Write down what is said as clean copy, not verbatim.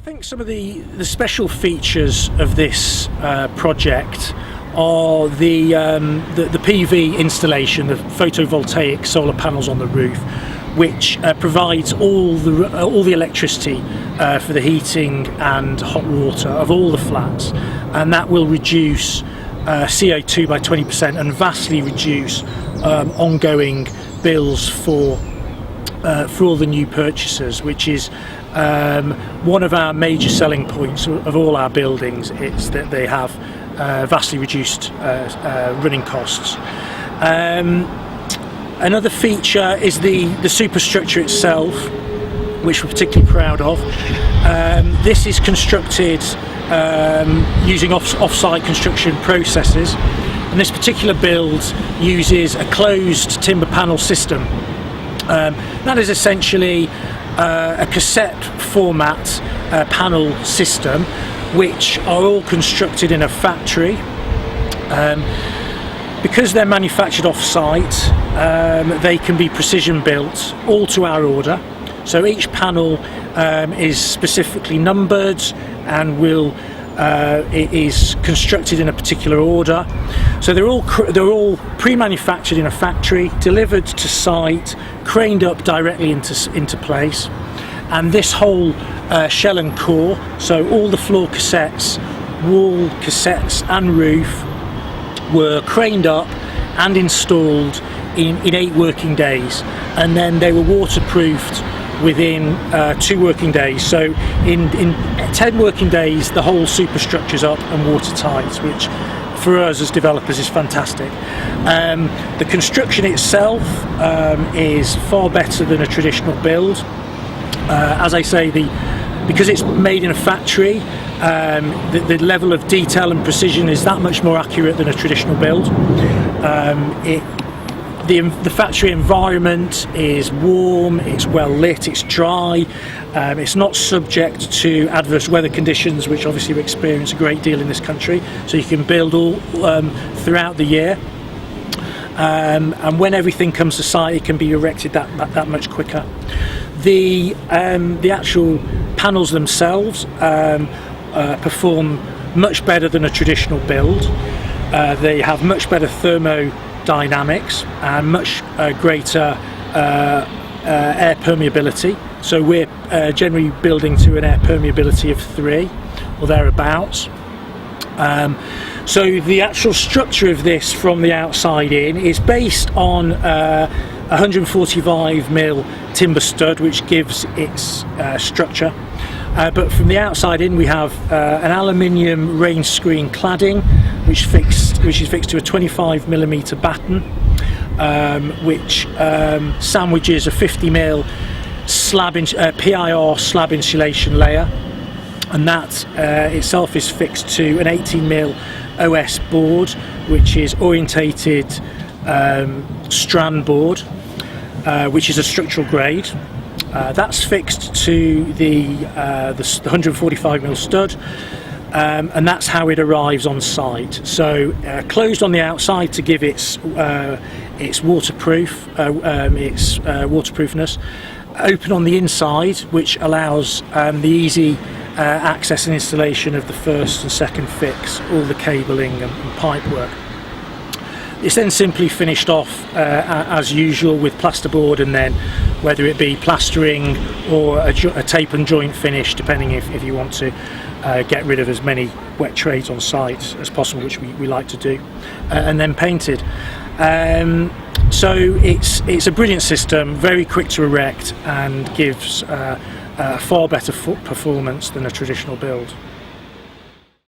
think some of the special features of this project are the PV installation, the photovoltaic solar panels on the roof, which provides all the electricity for the heating and hot water of all the flats, and that will reduce CO2 by 20% and vastly reduce ongoing bills for all the new purchasers, which is one of our major selling points of all our buildings. It's that they have vastly reduced running costs. Another feature is the superstructure itself, which we're particularly proud of. This is constructed using off-site construction processes, and this particular build uses a closed timber panel system. That is essentially a cassette format panel system, which are all constructed in a factory. Because they're manufactured off-site, they can be precision built, all to our order. So each panel is specifically numbered and it is constructed in a particular order. So they're all pre-manufactured in a factory, delivered to site, craned up directly into place. And this whole shell and core, so all the floor cassettes, wall cassettes and roof, were craned up and installed in 8 working days, and then they were waterproofed within 2 working days. So in 10 working days the whole superstructure's up and watertight, which for us as developers is fantastic. The construction itself is far better than a traditional build. As I say, because it's made in a factory, the level of detail and precision is that much more accurate than a traditional build. The factory environment is warm, it's well lit, it's dry, it's not subject to adverse weather conditions, which obviously we experience a great deal in this country, so you can build all throughout the year. And when everything comes to site, it can be erected that much quicker. The actual panels themselves perform much better than a traditional build. They have much better thermodynamics and much greater air permeability. So we're generally building to an air permeability of 3 or thereabouts. So the actual structure of this from the outside in is based on 145mm timber stud, which gives its structure. But from the outside in we have an aluminium rain screen cladding, which is fixed to a 25mm batten, which sandwiches a 50mm PIR slab insulation layer, and that itself is fixed to an 18mm OS board, which is orientated strand board, which is a structural grade. That's fixed to the 145mm stud, and that's how it arrives on site. So closed on the outside to give its waterproofness, open on the inside, which allows the easy access and installation of the first and second fix, all the cabling and pipe work. It's then simply finished off as usual with plasterboard, and then whether it be plastering or a tape and joint finish, depending if you want to get rid of as many wet trades on site as possible, which we like to do, and then painted. So it's a brilliant system, very quick to erect, and gives far better performance than a traditional build.